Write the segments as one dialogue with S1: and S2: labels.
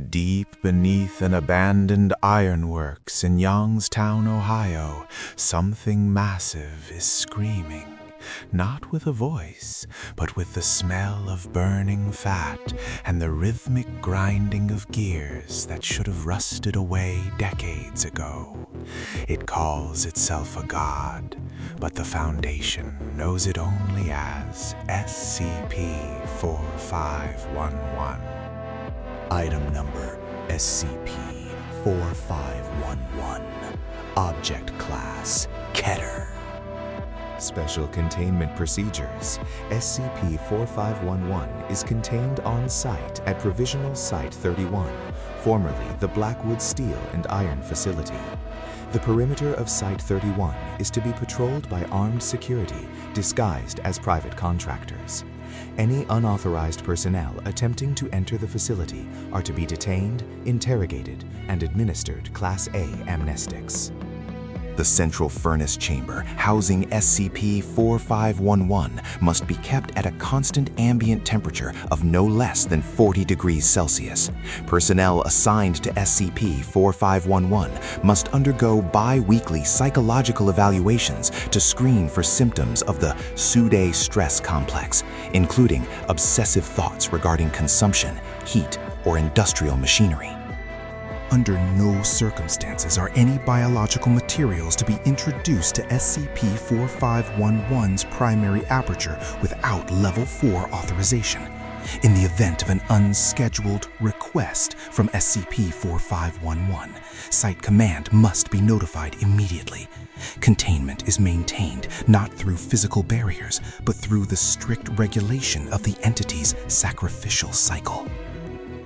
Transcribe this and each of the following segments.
S1: Deep beneath an abandoned ironworks in Youngstown, Ohio, something massive is screaming, not with a voice, but with the smell of burning fat and the rhythmic grinding of gears that should have rusted away decades ago. It calls itself a god, but the Foundation knows it only as SCP-4511.
S2: Item number SCP-4511. Object class Keter.
S3: Special Containment Procedures. SCP-4511 is contained on site at Provisional Site 31, formerly the Blackwood Steel and Iron Facility. The perimeter of Site 31 is to be patrolled by armed security disguised as private contractors. Any unauthorized personnel attempting to enter the facility are to be detained, interrogated, and administered Class A amnestics.
S4: The central furnace chamber housing SCP-4511 must be kept at a constant ambient temperature of no less than 40 degrees Celsius. Personnel assigned to SCP-4511 must undergo bi-weekly psychological evaluations to screen for symptoms of the Sude stress complex, including obsessive thoughts regarding consumption, heat, or industrial machinery.
S5: Under no circumstances are any biological materials to be introduced to SCP-4511's primary aperture without Level 4 authorization. In the event of an unscheduled request from SCP-4511, Site Command must be notified immediately. Containment is maintained not through physical barriers, but through the strict regulation of the entity's sacrificial cycle.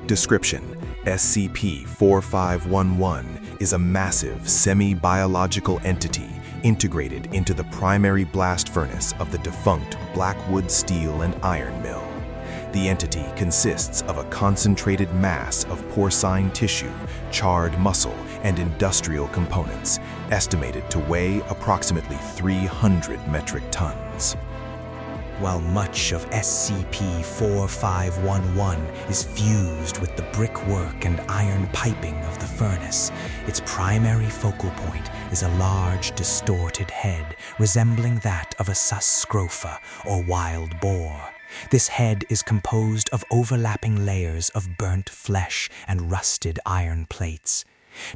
S1: Description: SCP-4511 is a massive semi-biological entity integrated into the primary blast furnace of the defunct Blackwood Steel and Iron Mill. The entity consists of a concentrated mass of porcine tissue, charred muscle, and industrial components, estimated to weigh approximately 300 metric tons.
S2: While much of SCP-4511 is fused with the brickwork and iron piping of the furnace, its primary focal point is a large, distorted head resembling that of a suscrofa or wild boar. This head is composed of overlapping layers of burnt flesh and rusted iron plates.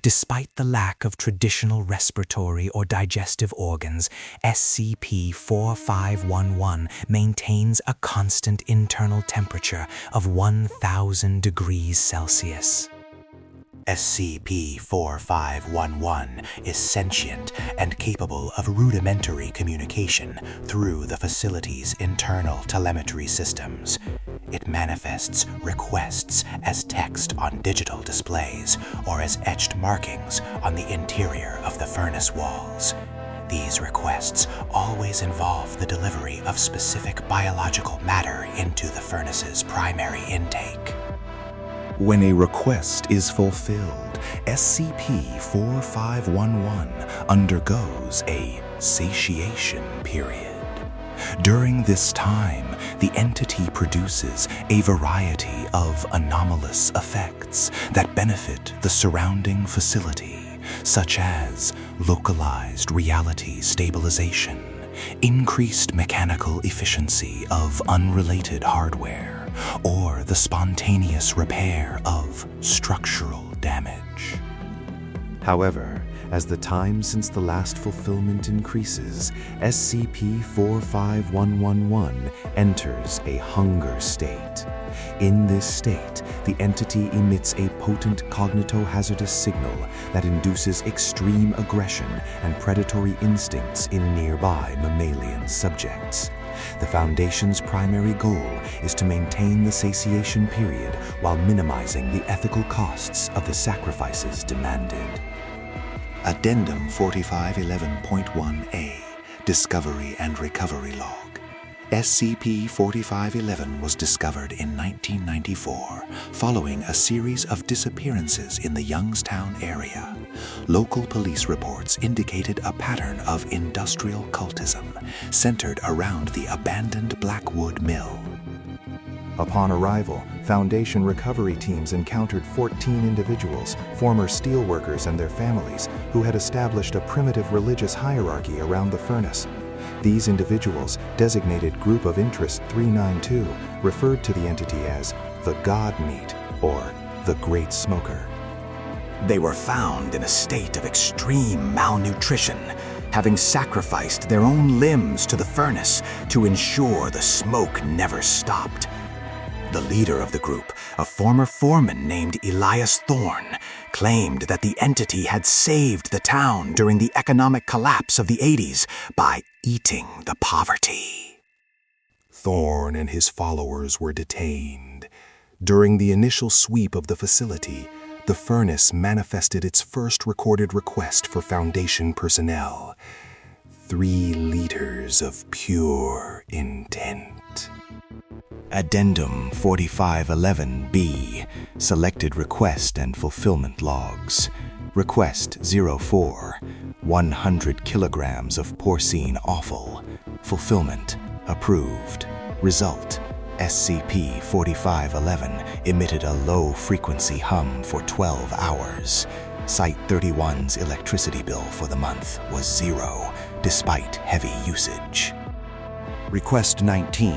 S2: Despite the lack of traditional respiratory or digestive organs, SCP-4511 maintains a constant internal temperature of 1,000 degrees Celsius. SCP-4511 is sentient and capable of rudimentary communication through the facility's internal telemetry systems. It manifests requests as text on digital displays or as etched markings on the interior of the furnace walls. These requests always involve the delivery of specific biological matter into the furnace's primary intake.
S5: When a request is fulfilled, SCP-4511 undergoes a satiation period. During this time, the entity produces a variety of anomalous effects that benefit the surrounding facility, such as localized reality stabilization, increased mechanical efficiency of unrelated hardware, or the spontaneous repair of structural damage.
S3: However, as the time since the last fulfillment increases, SCP-45111 enters a hunger state. In this state, the entity emits a potent cognitohazardous signal that induces extreme aggression and predatory instincts in nearby mammalian subjects. The Foundation's primary goal is to maintain the satiation period while minimizing the ethical costs of the sacrifices demanded.
S2: Addendum 4511.1a, Discovery and Recovery Log. SCP-4511 was discovered in 1994 following a series of disappearances in the Youngstown area. Local police reports indicated a pattern of industrial cultism centered around the abandoned Blackwood Mill.
S3: Upon arrival, Foundation recovery teams encountered 14 individuals, former steelworkers and their families, who had established a primitive religious hierarchy around the furnace. These individuals, designated Group of Interest 392, referred to the entity as the God Meat, or the Great Smoker.
S4: They were found in a state of extreme malnutrition, having sacrificed their own limbs to the furnace to ensure the smoke never stopped. The leader of the group, a former foreman named Elias Thorne, claimed that the entity had saved the town during the economic collapse of the 80s by eating the poverty.
S5: Thorne and his followers were detained. During the initial sweep of the facility, the furnace manifested its first recorded request for Foundation personnel: 3 liters of pure intent.
S3: Addendum 4511B, Selected Request and Fulfillment Logs. Request 04, 100 kilograms of porcine offal. Fulfillment approved. Result: SCP-4511 emitted a low-frequency hum for 12 hours. Site-31's electricity bill for the month was 0, despite heavy usage.
S2: Request 19,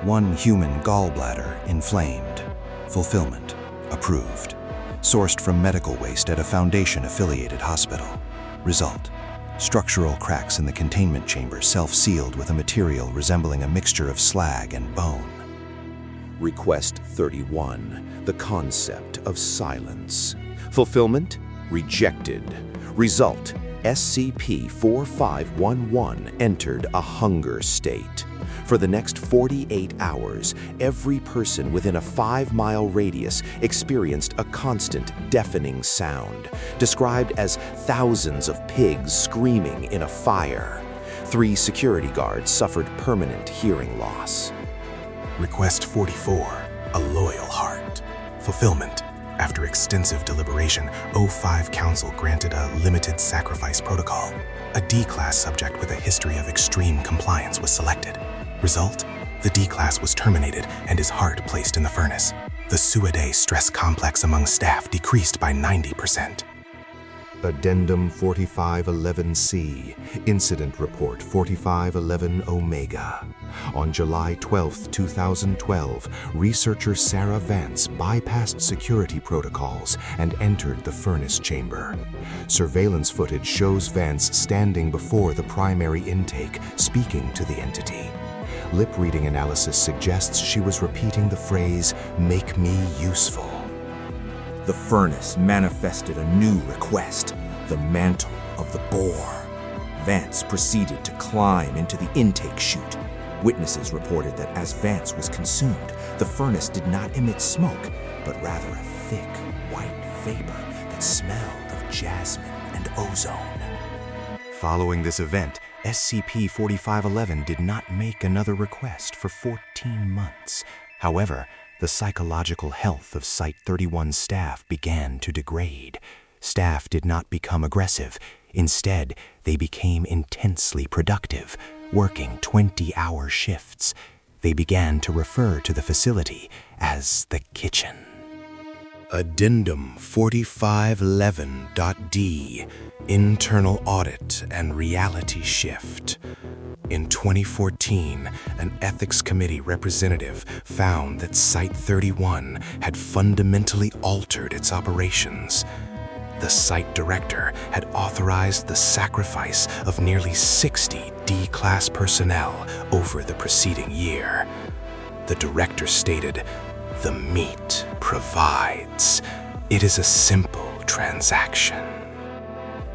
S2: 1 human gallbladder inflamed. Fulfillment approved. Sourced from medical waste at a Foundation-affiliated hospital. Result: structural cracks in the containment chamber self-sealed with a material resembling a mixture of slag and bone.
S3: Request 31, the concept of silence. Fulfillment rejected. Result: SCP-4511 entered a hunger state. For the next 48 hours, every person within a 5-mile radius experienced a constant, deafening sound, described as thousands of pigs screaming in a fire. 3 security guards suffered permanent hearing loss.
S5: Request 44, a loyal heart. Fulfillment. After extensive deliberation, O5 Council granted a limited sacrifice protocol. A D-class subject with a history of extreme compliance was selected. Result: the D-class was terminated and his heart placed in the furnace. The Suidae stress complex among staff decreased by 90%.
S3: Addendum 4511C, Incident Report 4511 Omega. On July 12, 2012, researcher Sarah Vance bypassed security protocols and entered the furnace chamber. Surveillance footage shows Vance standing before the primary intake, speaking to the entity. Lip-reading analysis suggests she was repeating the phrase, "Make me useful."
S4: The furnace manifested a new request: the mantle of the boar. Vance proceeded to climb into the intake chute. Witnesses reported that as Vance was consumed, the furnace did not emit smoke, but rather a thick, white vapor that smelled of jasmine and ozone.
S3: Following this event, SCP-4511 did not make another request for 14 months. However, the psychological health of Site-31 staff began to degrade. Staff did not become aggressive. Instead, they became intensely productive, working 20-hour shifts. They began to refer to the facility as the kitchen.
S5: Addendum 4511.D, Internal Audit and Reality Shift. In 2014, an ethics committee representative found that Site-31 had fundamentally altered its operations. The site director had authorized the sacrifice of nearly 60 D-class personnel over the preceding year. The director stated, "The meat provides. It is a simple transaction."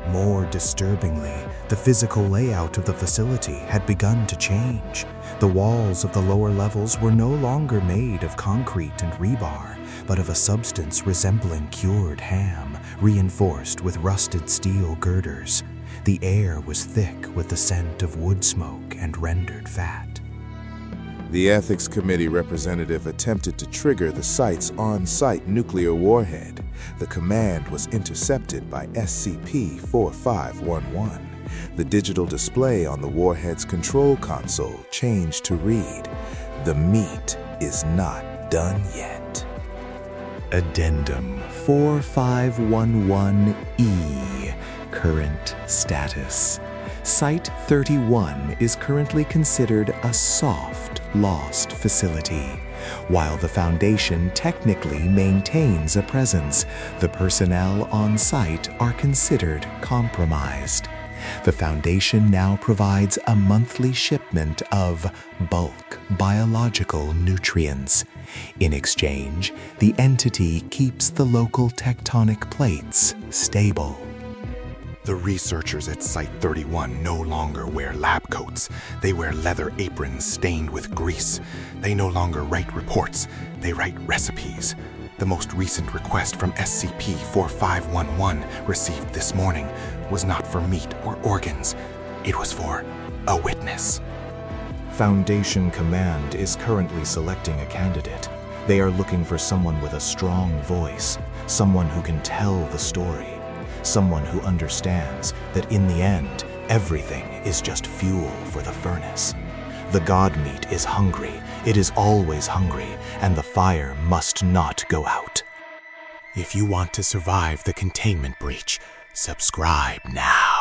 S3: More disturbingly, the physical layout of the facility had begun to change. The walls of the lower levels were no longer made of concrete and rebar, but of a substance resembling cured ham, reinforced with rusted steel girders. The air was thick with the scent of wood smoke and rendered fat.
S1: The Ethics Committee representative attempted to trigger the site's on-site nuclear warhead. The command was intercepted by SCP-4511. The digital display on the warhead's control console changed to read, "The meat is not
S3: done yet. Addendum 4511E. Current status. Site-31 is currently considered a soft, lost facility. While the Foundation technically maintains a presence, the personnel on site are considered compromised. The Foundation now provides a monthly shipment of bulk biological nutrients. In exchange, the entity keeps the local tectonic plates stable.
S5: The researchers at Site-31 no longer wear lab coats. They wear leather aprons stained with grease. They no longer write reports. They write recipes. The most recent request from SCP-4511 received this morning was not for meat or organs. It was for a witness.
S3: Foundation Command is currently selecting a candidate. They are looking for someone with a strong voice, someone who can tell the story. Someone who understands that in the end, everything is just fuel for the furnace. The god meat is hungry, it is always hungry, and the fire must not go out.
S5: If you want to survive the containment breach, subscribe now.